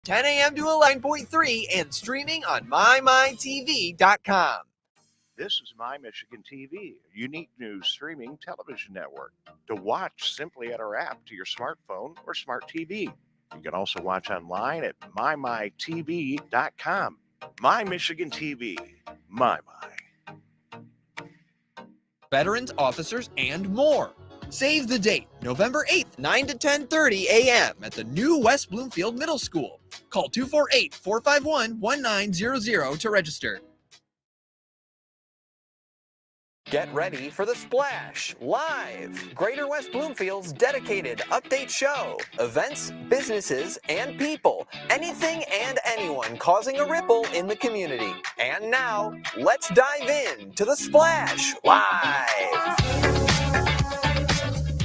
10 a.m. to 11.3 and streaming on mymytv.com. This is My Michigan TV, a unique news streaming television network. To watch, simply add our app to your smartphone or smart TV. You can also watch online at mymytv.com. My Michigan TV. My. Veterans, officers, and more. Save the date, November 8th, 9 to 10:30 a.m. at the new West Bloomfield Middle School. Call 248-451-1900 to register. Get ready for The Splash Live, Greater West Bloomfield's dedicated update show. Events, businesses, and people. Anything and anyone causing a ripple in the community. And now, let's dive in to The Splash Live.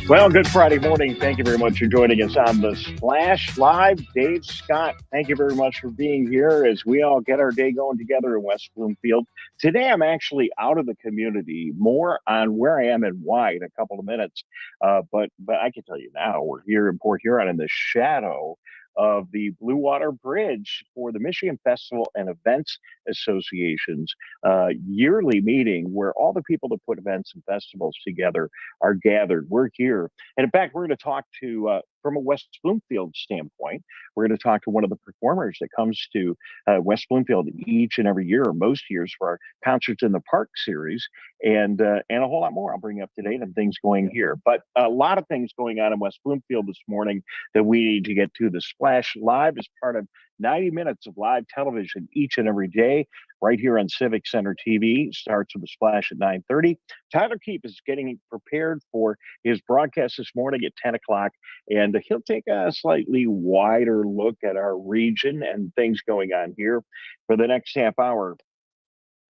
Well, good Friday morning. Thank you very much for joining us on The Splash Live. Dave, Scott, thank you very much for being here as we all get our day going together in West Bloomfield. Today, I'm actually out of the community, more on where I am and why in a couple of minutes. But I can tell you now, we're here in Port Huron in the shadow of the Blue Water Bridge for the Michigan Festival and Events Association's yearly meeting where all the people that put events and festivals together are gathered. We're here. And in fact, we're going to talk to, from a West Bloomfield standpoint, we're going to talk to one of the performers that comes to West Bloomfield each and every year, or most years, for our Concerts in the Park series, and a whole lot more I'll bring up today and things going here. But a lot of things going on in West Bloomfield this morning that we need to get to. The Splash Live is part of 90 minutes of live television each and every day right here on Civic Center TV. Starts with the Splash at 9:30. Tyler Keefe is getting prepared for his broadcast this morning at 10 o'clock, and he'll take a slightly wider look at our region and things going on here. For the next half hour,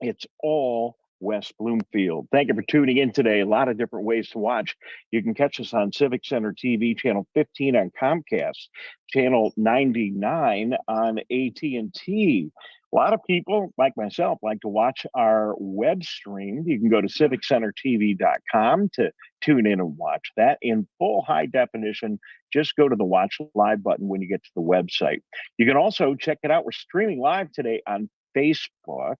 it's all West Bloomfield. Thank you for tuning in today. A lot of different ways to watch. You can catch us on Civic Center TV, channel 15 on Comcast, channel 99 on AT&T. A lot of people, like myself, like to watch our web stream. You can go to civiccentertv.com to tune in and watch that in full high definition. Just go to the Watch Live button when you get to the website. You can also check it out. We're streaming live today on Facebook,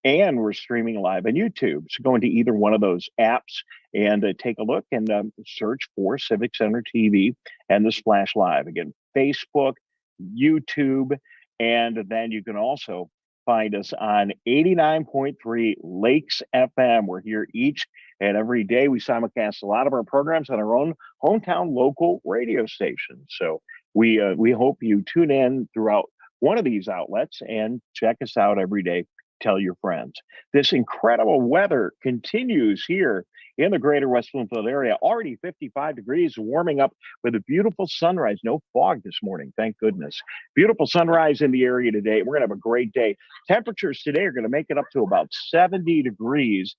and we're streaming live on YouTube. So go into either one of those apps and take a look and search for Civic Center TV and the Splash Live. Again, Facebook, YouTube, and then you can also find us on 89.3 Lakes FM. We're here each and every day. We simulcast a lot of our programs on our own hometown local radio station. So we hope you tune in throughout one of these outlets and check us out every day. Tell your friends. This incredible weather continues here in the greater West Bloomfield area. Already 55 degrees, warming up with a beautiful sunrise. No fog this morning, thank goodness. Beautiful sunrise in the area today. We're going to have a great day. Temperatures today are going to make it up to about 70 degrees.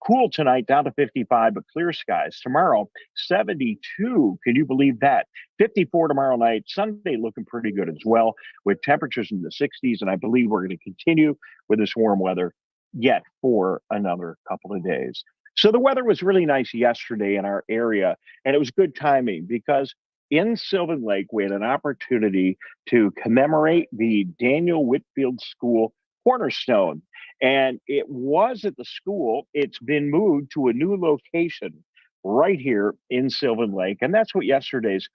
Cool tonight, down to 55, but clear skies. Tomorrow, 72. Can you believe that? 54 tomorrow night. Sunday looking pretty good as well, with temperatures in the 60s. And I believe we're going to continue with this warm weather yet for another couple of days. So the weather was really nice yesterday in our area, and it was good timing because in Sylvan Lake, we had an opportunity to commemorate the Daniel Whitfield School cornerstone. And it was at the school. It's been moved to a new location right here in Sylvan Lake. And that's what yesterday's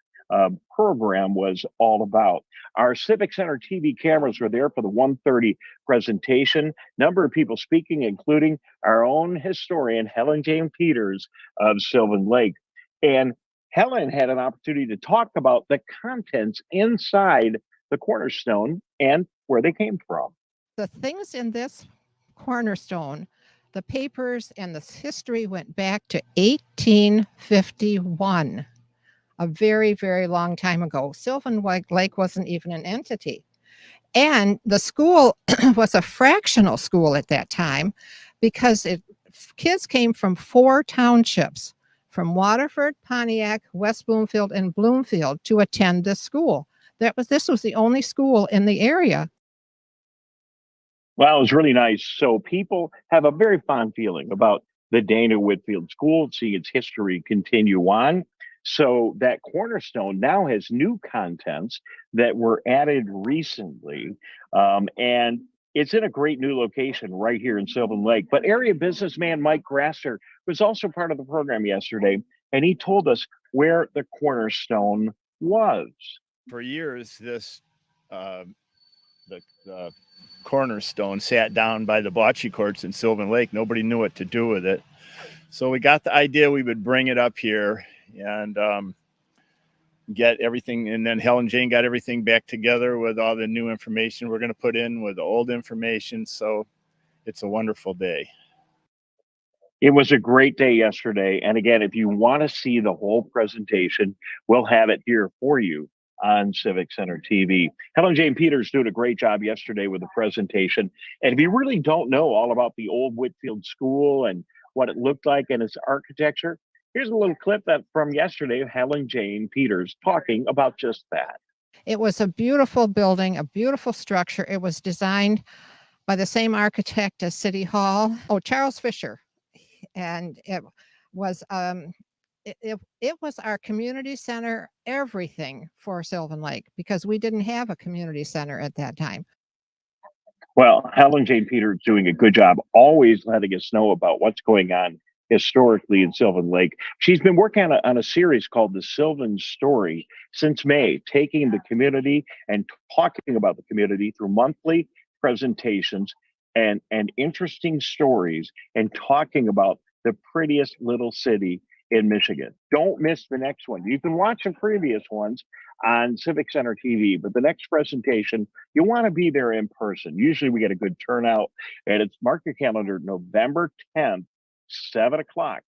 program was all about. Our Civic Center TV cameras were there for the 1:30 presentation. Number of people speaking, including our own historian, Helen Jane Peters of Sylvan Lake. And Helen had an opportunity to talk about the contents inside the cornerstone and where they came from. The things in this cornerstone, the papers and the history went back to 1851, a very, very long time ago. Sylvan Lake wasn't even an entity. And the school was a fractional school at that time because kids came from 4 townships, from Waterford, Pontiac, West Bloomfield, and Bloomfield to attend this school. This was the only school in the area. Well, it was really nice. So people have a very fond feeling about the Daniel Whitfield School, see its history continue on. So that cornerstone now has new contents that were added recently. And it's in a great new location right here in Sylvan Lake. But area businessman Mike Grasser was also part of the program yesterday, and he told us where the cornerstone was. For years, this the cornerstone sat down by the bocce courts in Sylvan Lake. Nobody knew what to do with it. So we got the idea we would bring it up here and get everything. And then Helen Jane got everything back together with all the new information we're going to put in with the old information. So it's a wonderful day. It was a great day yesterday. And again, if you want to see the whole presentation, we'll have it here for you on Civic Center TV. Helen Jane Peters did a great job yesterday with the presentation. And if you really don't know all about the old Whitfield School and what it looked like and its architecture, here's a little clip that from yesterday of Helen Jane Peters talking about just that. It was a beautiful building, a beautiful structure. It was designed by the same architect as City Hall. Oh, Charles Fisher. And it was it was our community center, everything for Sylvan Lake, because we didn't have a community center at that time. Well, Helen Jane Peters doing a good job, always letting us know about what's going on historically in Sylvan Lake. She's been working on a series called The Sylvan Story since May, taking the community and talking about the community through monthly presentations and interesting stories and talking about the prettiest little city in Michigan. Don't miss the next one. You can watch the previous ones on Civic Center TV, but the next presentation, you want to be there in person. Usually we get a good turnout, and it's mark your calendar, November 10th, 7 o'clock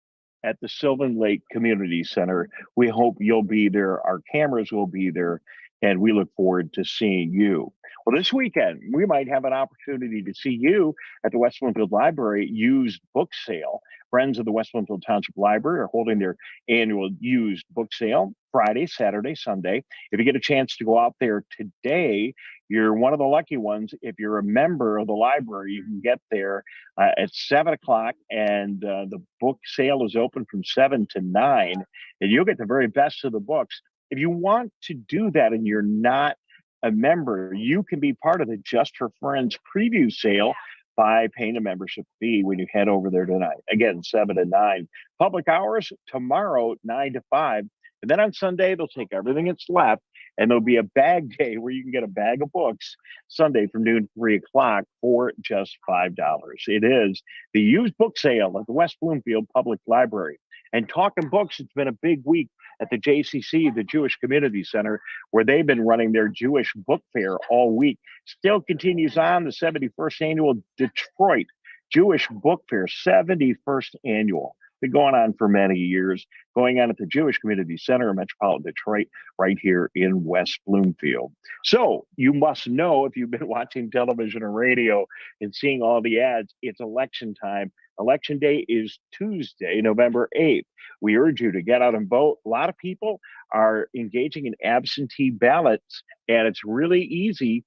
at the Sylvan Lake Community Center. We hope you'll be there. Our cameras will be there, and we look forward to seeing you. Well, this weekend, we might have an opportunity to see you at the West Bloomfield Library used book sale. Friends of the West Bloomfield Township Library are holding their annual used book sale Friday, Saturday, Sunday. If you get a chance to go out there today, you're one of the lucky ones. If you're a member of the library, you can get there at 7 o'clock, and the book sale is open from 7 to 9, and you'll get the very best of the books. If you want to do that and you're not a member, you can be part of the Just for Friends preview sale by paying a membership fee when you head over there tonight. Again, 7 to 9. Public hours tomorrow, 9 to 5. And then on Sunday, they'll take everything that's left, and there'll be a bag day where you can get a bag of books Sunday from noon to 3 o'clock for just $5. It is the used book sale at the West Bloomfield Public Library. And talking books, it's been a big week at the JCC, the Jewish Community Center, where they've been running their Jewish book fair all week. Still continues on, the 71st annual Detroit Jewish Book Fair, 71st annual. Been going on for many years, going on at the Jewish Community Center in Metropolitan Detroit, right here in West Bloomfield. So you must know, if you've been watching television or radio and seeing all the ads, it's election time. Election day is Tuesday, November 8th. We urge you to get out and vote. A lot of people are engaging in absentee ballots, and it's really easy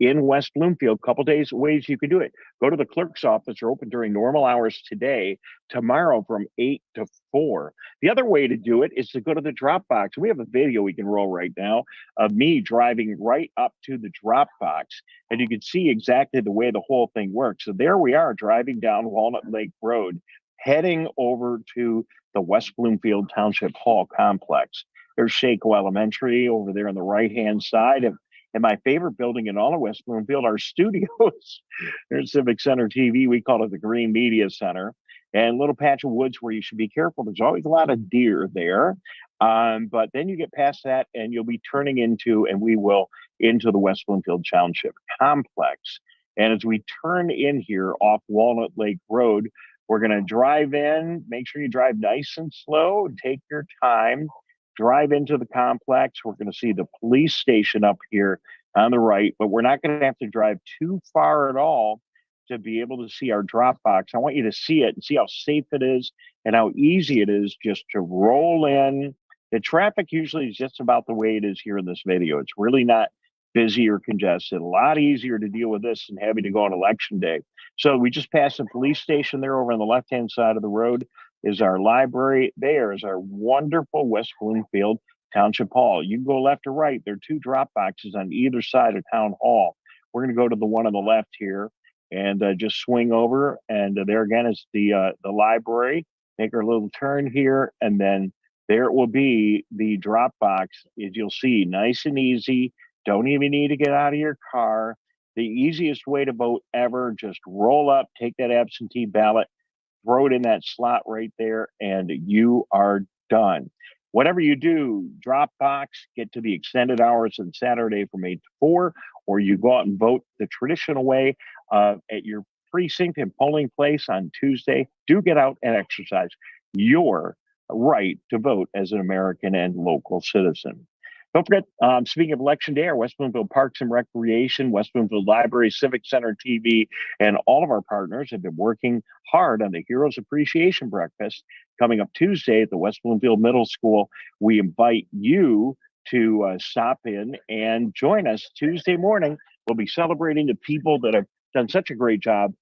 in West Bloomfield. A couple days ways you can do it. Go to the clerk's office. They're open during normal hours today, tomorrow from 8 to 4. The other way to do it is to go to the drop box. We have a video we can roll right now of me driving right up to the drop box, and you can see exactly the way the whole thing works. So there we are, driving down Walnut Lake Road, heading over to the West Bloomfield Township Hall complex. There's Shaco Elementary over there on the right-hand side. And my favorite building in all of West Bloomfield, our studios. There's Civic Center TV. We call it the Green Media Center. And a little patch of woods where you should be careful. There's always a lot of deer there. But then you get past that and you'll be turning into the West Bloomfield Township complex. And as we turn in here off Walnut Lake Road, we're going to drive in. Make sure you drive nice and slow. Take your time. Drive into the complex. We're going to see the police station up here on the right, but we're not going to have to drive too far at all to be able to see our drop box. I want you to see it and see how safe it is and how easy it is just to roll in. The traffic usually is just about the way it is here in this video. It's really not busy or congested. A lot easier to deal with this than having to go on election day. So we just passed the police station there over on the left-hand side of the road. is our library. There is our wonderful West Bloomfield Township Hall. You can go left or right. There are two drop boxes on either side of Town Hall. We're going to go to the one on the left here and just swing over. And there again is the library. Make our little turn here, and then there will be the drop box. As you'll see, nice and easy. Don't even need to get out of your car. The easiest way to vote ever. Just roll up, take that absentee ballot, throw it in that slot right there, and you are done. Whatever you do, drop box, get to the extended hours on Saturday from 8 to 4, or you go out and vote the traditional way at your precinct and polling place on Tuesday. Do get out and exercise your right to vote as an American and local citizen. Don't forget, speaking of Election Day, our West Bloomfield Parks and Recreation, West Bloomfield Library, Civic Center TV, and all of our partners have been working hard on the Heroes Appreciation Breakfast coming up Tuesday at the West Bloomfield Middle School. We invite you to stop in and join us Tuesday morning. We'll be celebrating the people that have done such a great job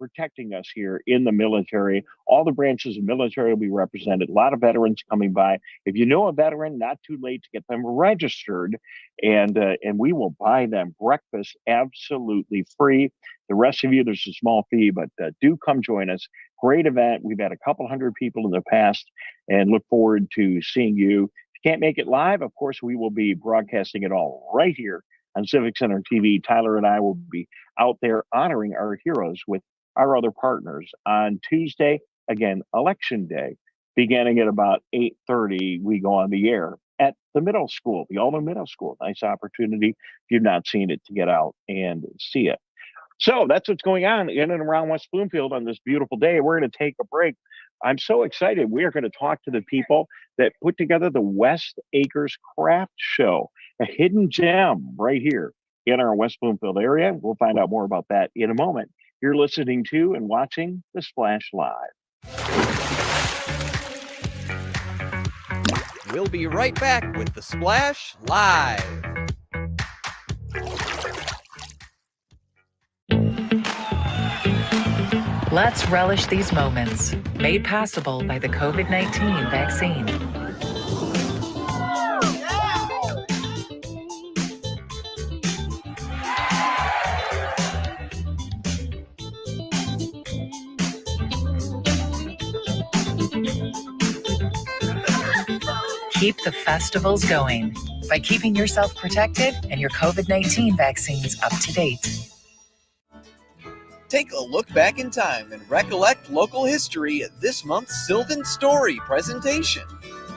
protecting us here in the military. All the branches of military will be represented. A lot of veterans coming by. If you know a veteran, not too late to get them registered, and we will buy them breakfast absolutely free. The rest of you, there's a small fee, but do come join us. Great event. We've had a couple hundred people in the past, and look forward to seeing you. If you can't make it live, of course, we will be broadcasting it all right here on Civic Center TV. Tyler and I will be out there honoring our heroes with our other partners on Tuesday. Again, Election Day, beginning at about 8:30. We go on the air at the middle school, the Alma Middle School. Nice opportunity, if you've not seen it, to get out and see it. So that's what's going on in and around West Bloomfield on this beautiful day. We're going to take a break. I'm so excited. We are going to talk to the people that put together the West Acres Craft Show, a hidden gem right here in our West Bloomfield area. We'll find out more about that in a moment. You're listening to and watching The Splash Live. We'll be right back with The Splash Live. Let's relish these moments, made possible by the COVID-19 vaccine. Keep the festivals going by keeping yourself protected and your COVID-19 vaccines up to date. Take a look back in time and recollect local history at this month's Sylvan Story presentation.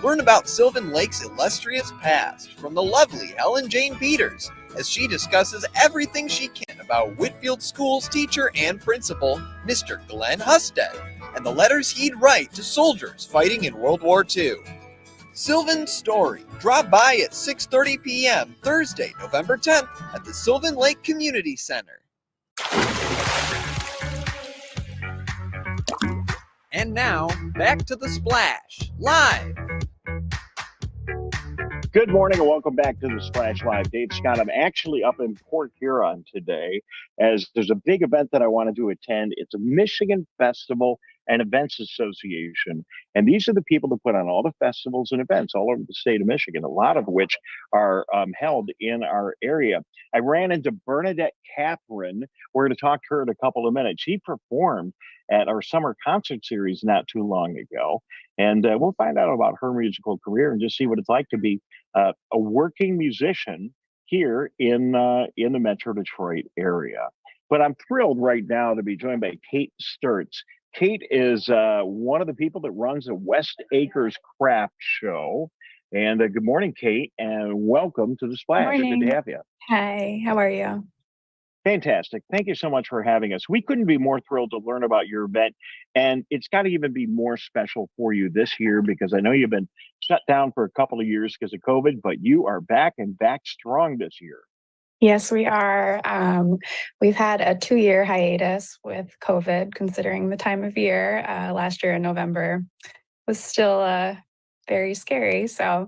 Learn about Sylvan Lake's illustrious past from the lovely Helen Jane Peters as she discusses everything she can about Whitfield School's teacher and principal, Mr. Glenn Husted, and the letters he'd write to soldiers fighting in World War II. Sylvan Story. Drop by at 6:30 p.m. Thursday, November 10th at the Sylvan Lake Community Center. And now, back to The Splash Live. Good morning and welcome back to The Splash Live. Dave Scott. I'm actually up in Port Huron today as there's a big event that I wanted to attend. It's a Michigan Festival and Events Association. And these are the people that put on all the festivals and events all over the state of Michigan, a lot of which are held in our area. I ran into Bernadette Catherine. We're going to talk to her in a couple of minutes. She performed at our summer concert series not too long ago. And we'll find out about her musical career and just see what it's like to be a working musician here in the Metro Detroit area. But I'm thrilled right now to be joined by Kate Sturtz. Kate is one of the people that runs the West Acres Craft Show. And good morning, Kate, and welcome to The Splash. Good to have you. Hi, how are you? Fantastic. Thank you so much for having us. We couldn't be more thrilled to learn about your event. And it's got to even be more special for you this year because I know you've been shut down for a couple of years because of COVID, but you are back and back strong this year. Yes, we are. We've had a 2-year hiatus with COVID, considering the time of year. Last year in November was still very scary. So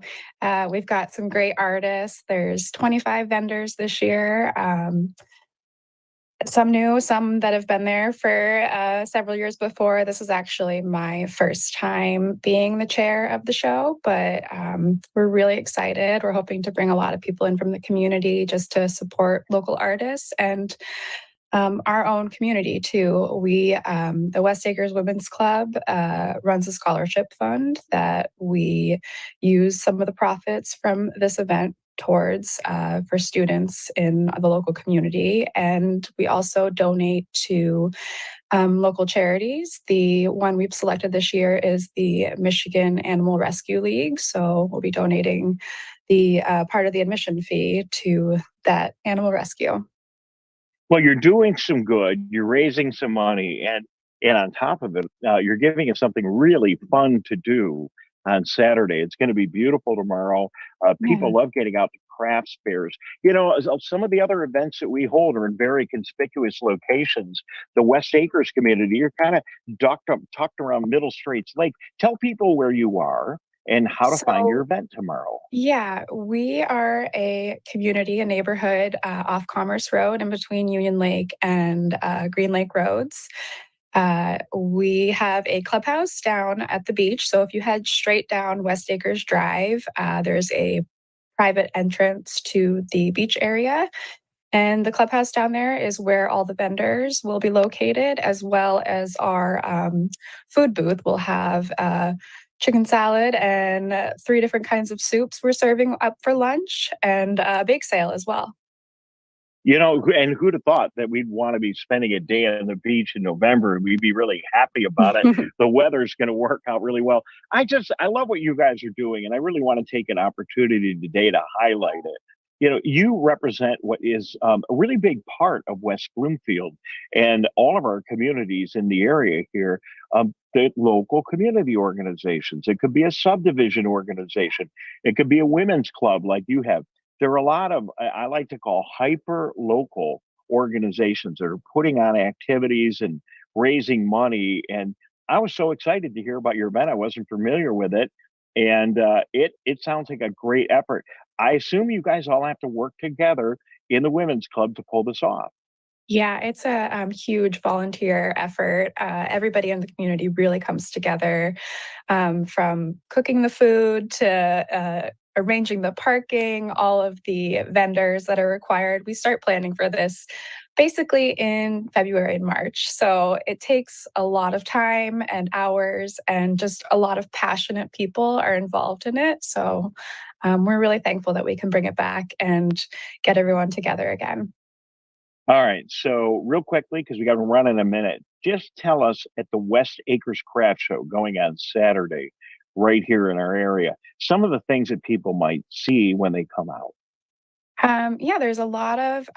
we've got some great artists. There's 25 vendors this year. Some new, some that have been there for several years before. This is actually my first time being the chair of the show, but we're really excited. We're hoping to bring a lot of people in from the community just to support local artists and our own community too. The West Acres Women's Club runs a scholarship fund that we use some of the profits from this event towards for students in the local community. And we also donate to local charities. The one we've selected this year is the Michigan Animal Rescue League. So we'll be donating the part of the admission fee to that animal rescue. Well, you're doing some good. You're raising some money, and on top of it, you're giving us something really fun to do on Saturday. It's going to be beautiful tomorrow. Yeah. People love getting out to crafts fairs. You know, some of the other events that we hold are in very conspicuous locations. The West Acres community, you're kind of tucked around Middle Straits Lake. Tell people where you are and how to find your So, event tomorrow. yeah, we are a community, a neighborhood off Commerce Road in between Union Lake and Green Lake Roads. We have a clubhouse down at the beach. So if you head straight down West Acres Drive, there's a private entrance to the beach area. And the clubhouse down there is where all the vendors will be located, as well as our food booth. We'll have chicken salad and 3 different kinds of soups we're serving up for lunch, and a bake sale as well. You know, and who'd have thought that we'd want to be spending a day on the beach in November and we'd be really happy about it. The weather's going to work out really well. I love what you guys are doing, and I really want to take an opportunity today to highlight it. You know, you represent what is a really big part of West Bloomfield and all of our communities in the area here. The local community organizations. It could be a subdivision organization. It could be a women's club like you have. There are a lot of, I like to call hyper local organizations that are putting on activities and raising money. And I was so excited to hear about your event. I wasn't familiar with it. And it sounds like a great effort. I assume you guys all have to work together in the women's club to pull this off. Yeah, it's a huge volunteer effort. Everybody in the community really comes together, from cooking the food to arranging the parking, all of the vendors that are required. We start planning for this basically in February and March. So it takes a lot of time and hours, and just a lot of passionate people are involved in it. So we're really thankful that we can bring it back and get everyone together again. All right. So, real quickly, because we got to run in a minute, just tell us at the West Acres Craft Show going on Saturday, right here in our area, some of the things that people might see when they come out. Yeah, there's a lot of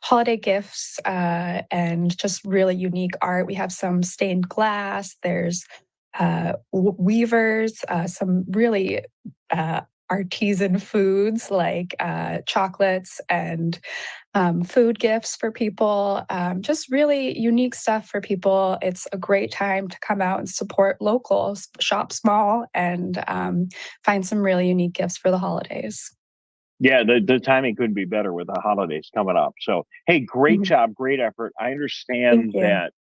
holiday gifts and just really unique art. We have some stained glass. There's weavers, some really artisan foods like chocolates and food gifts for people. Just really unique stuff for people. It's a great time to come out and support locals, shop small, and find some really unique gifts for the holidays. Yeah, the timing couldn't be better with the holidays coming up. So, hey, great Mhm. job, great effort. I Thank understand you. that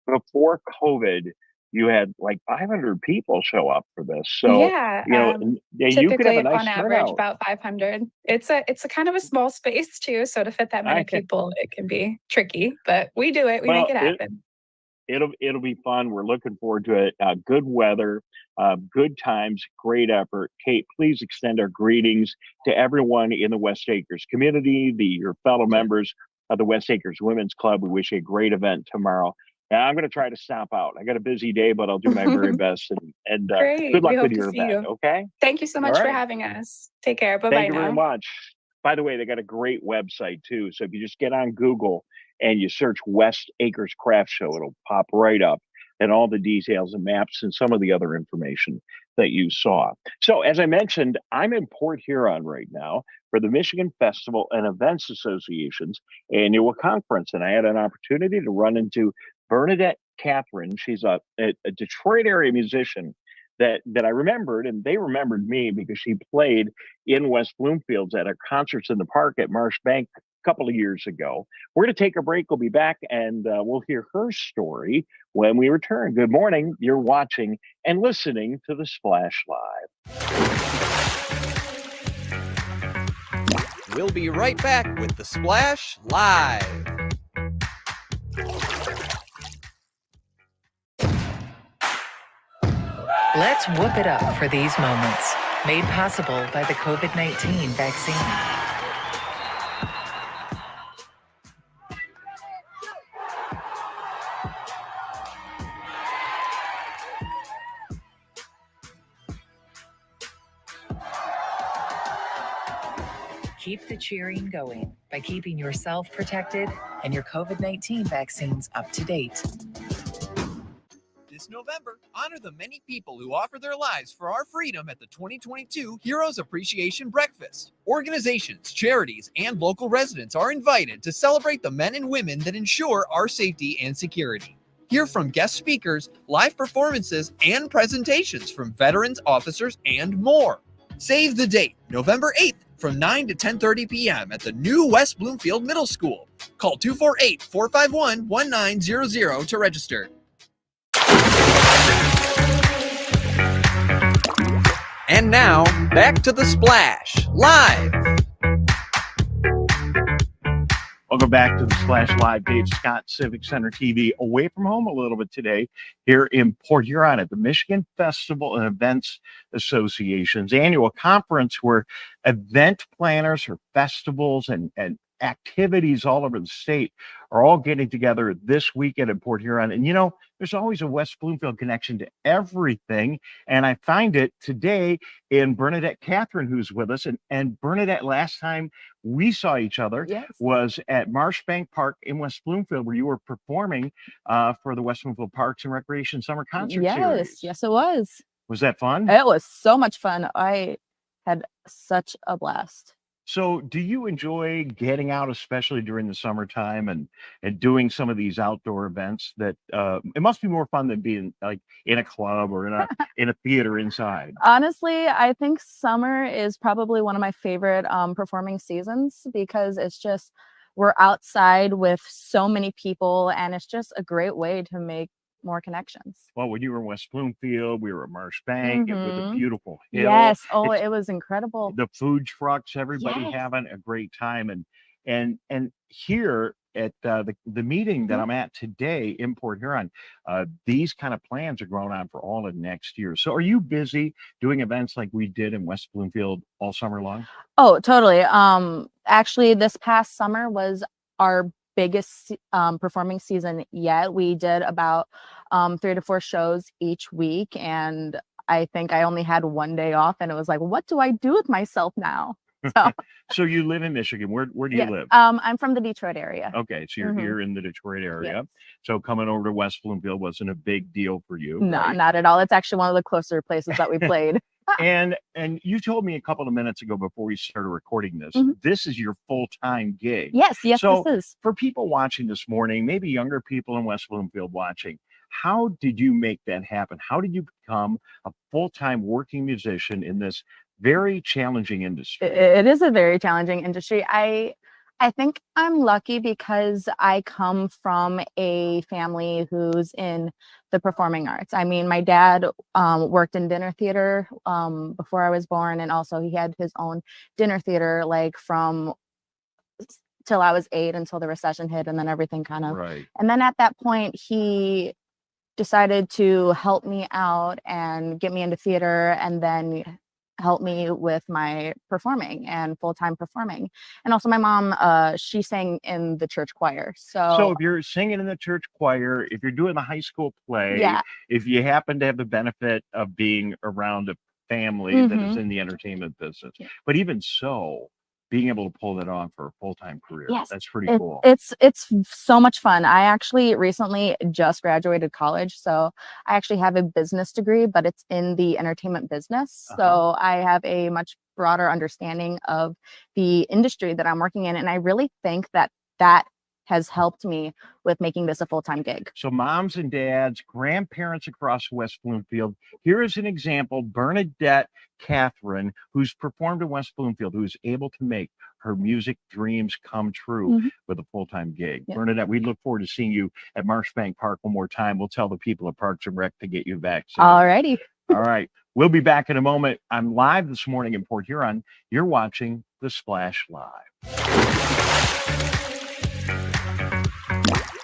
before COVID, you had like 500 people show up for this. So, Yeah, yeah, you could have a typically nice on average turnout. about 500. It's a kind of a small space too, so to fit that many I can, people, it can be tricky, but we do it. We make well, it happen. it'll be fun. We're looking forward to it. Good weather, good times, great effort. Kate, please extend our greetings to everyone in the West Acres community, your fellow members of the West Acres Women's Club. We wish you a great event tomorrow. And I'm going to try to stop out. I got a busy day, but I'll do my very best. And good Great. We luck with hope to your see event. you. Okay. Thank you so All much for right. having us. Take care. Thank Bye-bye you very now. much. By the way, they got a great website too. So if you just get on Google and you search West Acres Craft Show, it'll pop right up, and all the details and maps and some of the other information that you saw. So as I mentioned, I'm in Port Huron right now for the Michigan Festival and Events Association's annual conference. And I had an opportunity to run into Bernadette Catherine. She's a Detroit area musician that I remembered, and they remembered me because she played in West Bloomfield at our concerts in the park at Marsh Bank couple of years ago. We're going to take a break. We'll be back and we'll hear her story when we return. Good morning. You're watching and listening to the Splash Live. We'll be right back with the Splash Live. Let's whoop it up for these moments, made possible by the COVID-19 vaccine. Keep the cheering going by keeping yourself protected and your COVID-19 vaccines up to date. This November, honor the many people who offer their lives for our freedom at the 2022 Heroes Appreciation Breakfast. Organizations, charities, and local residents are invited to celebrate the men and women that ensure our safety and security. Hear from guest speakers, live performances, and presentations from veterans, officers, and more. Save the date, November 8th, from 9 to 10:30 p.m. at the new West Bloomfield Middle School. Call 248-451-1900 to register. And now, back to the Splash Live. Welcome back to the Splash Live. Dave Scott, Civic Center TV, away from home a little bit today here in Port Huron at the Michigan Festival and Events Association's annual conference, where event planners or festivals and activities all over the state are all getting together this weekend in Port Huron. And, you know, there's always a West Bloomfield connection to everything. And I find it today in Bernadette Catherine, who's with us. And Bernadette, last time we saw each other was at Marshbank Park in West Bloomfield, where you were performing for the West Bloomfield Parks and Recreation Summer Concert Series. Yes, it was. Was that fun? It was so much fun. I had such a blast. So do you enjoy getting out, especially during the summertime, and doing some of these outdoor events that it must be more fun than being like in a club or in a theater inside? Honestly, I think summer is probably one of my favorite performing seasons, because it's just, we're outside with so many people, and it's just a great way to make more connections. Well, when you were in West Bloomfield, we were at Marshbank. It was a beautiful hill. Yes. Oh, it was incredible. The food trucks, everybody having a great time. And here at the meeting that I'm at today in Port Huron, these kind of plans are going on for all of next year. So are you busy doing events like we did in West Bloomfield all summer long? Oh, totally. Actually, this past summer was our biggest performing season yet. We did about 3 to 4 shows each week, and I think I only had one day off, and it was like, what do I do with myself now? So, so you live in Michigan. Where do you live? I'm from the Detroit area. Okay, so you're here in the Detroit area. So coming over to West Bloomfield wasn't a big deal for you. No, right? not at all. It's actually one of the closer places that we played. And you told me a couple of minutes ago before we started recording this, this is your full-time gig. Yes, so this is. For people watching this morning, maybe younger people in West Bloomfield watching, how did you make that happen? How did you become a full-time working musician in this very challenging industry? It is a very challenging industry. I think I'm lucky because I come from a family who's in the performing arts. I mean, my dad worked in dinner theater before I was born, and also he had his own dinner theater like from till I was 8 until the recession hit, and then everything kind of. Right. And then at that point, he decided to help me out and get me into theater, and then help me with my performing and full-time performing. And also my mom, she sang in the church choir. So if you're singing in the church choir, if you're doing the high school play, if you happen to have the benefit of being around a family that is in the entertainment business, but even so, being able to pull that off for a full-time career, that's pretty cool. It's so much fun. I actually recently just graduated college, so I actually have a business degree, but it's in the entertainment business. So I have a much broader understanding of the industry that I'm working in, and I really think that has helped me with making this a full-time gig. So moms and dads, grandparents across West Bloomfield, here is an example, Bernadette Catherine, who's performed in West Bloomfield, who's able to make her music dreams come true Mhm. with a full-time gig. Yep. Bernadette, we look forward to seeing you at Marshbank Park one more time. We'll tell the people at Parks and Rec to get you vaccinated. Alrighty. All right. We'll be back in a moment. I'm live this morning in Port Huron. You're watching The Splash Live.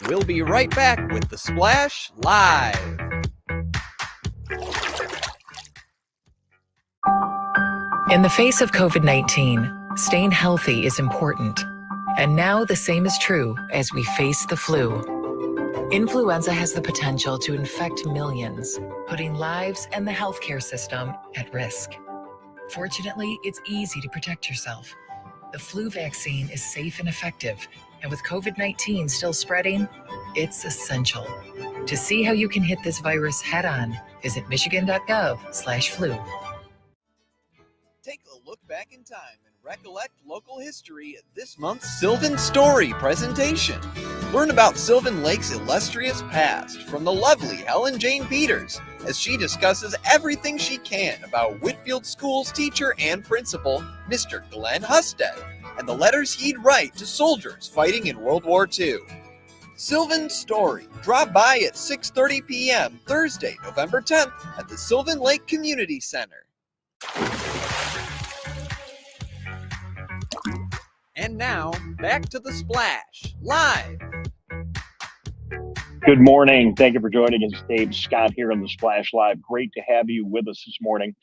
We'll be right back with The Splash Live. In the face of COVID-19, staying healthy is important. And now the same is true as we face the flu. Influenza has the potential to infect millions, putting lives and the healthcare system at risk. Fortunately, it's easy to protect yourself. The flu vaccine is safe and effective, and with COVID-19 still spreading, it's essential. To see how you can hit this virus head-on, visit michigan.gov/flu. Take a look back in time and recollect local history this month's Sylvan Story presentation. Learn about Sylvan Lake's illustrious past from the lovely Helen Jane Peters as she discusses everything she can about Whitfield School's teacher and principal, Mr. Glenn Husted, and the letters he'd write to soldiers fighting in World War II. Sylvan Story. Drop by at 6:30 p.m. Thursday, November 10th at the Sylvan Lake Community Center. And now, back to The Splash, live. Good morning. Thank you for joining us. Dave Scott here on the Splash Live. Great to have you with us this morning.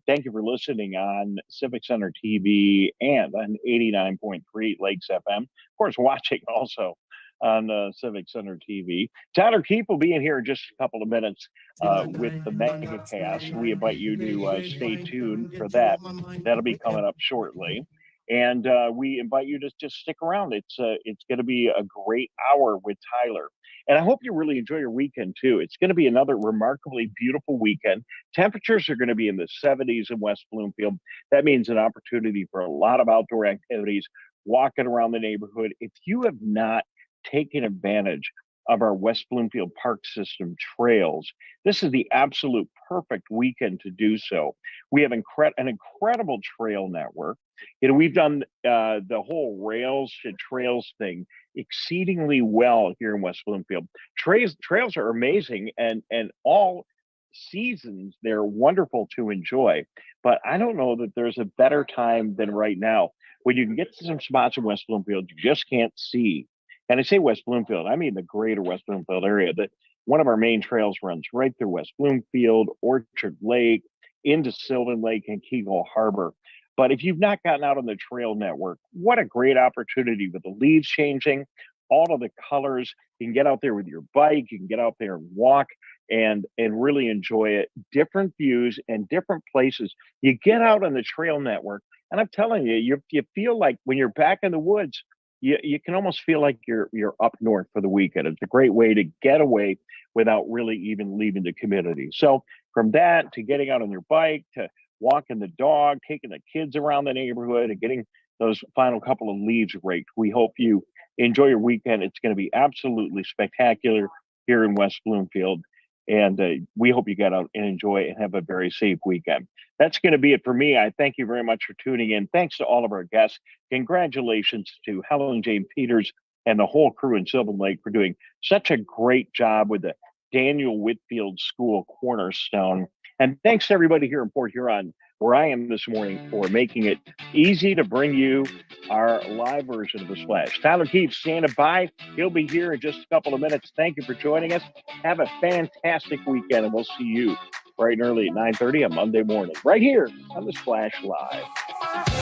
Thank you for listening on Civic Center TV and on 89.3 Lakes FM. Of course, watching also on Civic Center TV. Tyler Keefe will be in here in just a couple of minutes with the Megacast. We invite you to stay tuned for that. That'll be coming up shortly. And we invite you to just stick around. It's going to be a great hour with Tyler. And I hope you really enjoy your weekend, too. It's going to be another remarkably beautiful weekend. Temperatures are going to be in the 70s in West Bloomfield. That means an opportunity for a lot of outdoor activities, walking around the neighborhood. If you have not taken advantage of our West Bloomfield Park System trails, this is the absolute perfect weekend to do so. We have an incredible trail network. You know, we've done the whole rails to trails thing exceedingly well here in West Bloomfield. Trails are amazing, and all seasons they're wonderful to enjoy. But I don't know that there's a better time than right now when you can get to some spots in West Bloomfield you just can't see. And I say West Bloomfield, I mean the greater West Bloomfield area. That one of our main trails runs right through West Bloomfield, Orchard Lake, into Sylvan Lake and Kegel Harbor. But if you've not gotten out on the trail network, what a great opportunity with the leaves changing, all of the colors. You can get out there with your bike, you can get out there and walk and really enjoy it. Different views and different places. You get out on the trail network, and I'm telling you, you feel like when you're back in the woods, you can almost feel like you're up north for the weekend. It's a great way to get away without really even leaving the community. So from that to getting out on your bike to walking the dog, taking the kids around the neighborhood and getting those final couple of leaves raked, we hope you enjoy your weekend. It's going to be absolutely spectacular here in West Bloomfield. And we hope you get out and enjoy and have a very safe weekend. That's going to be it for me. I thank you very much for tuning in. Thanks to all of our guests. Congratulations to Helen Jane Peters and the whole crew in Sylvan Lake for doing such a great job with the Daniel Whitfield School Cornerstone. And thanks to everybody here in Port Huron, where I am this morning, for making it easy to bring you our live version of The Splash. Tyler Keefe standing by. He'll be here in just a couple of minutes. Thank you for joining us. Have a fantastic weekend, and we'll see you bright and early at 9:30 on Monday morning, right here on The Splash Live.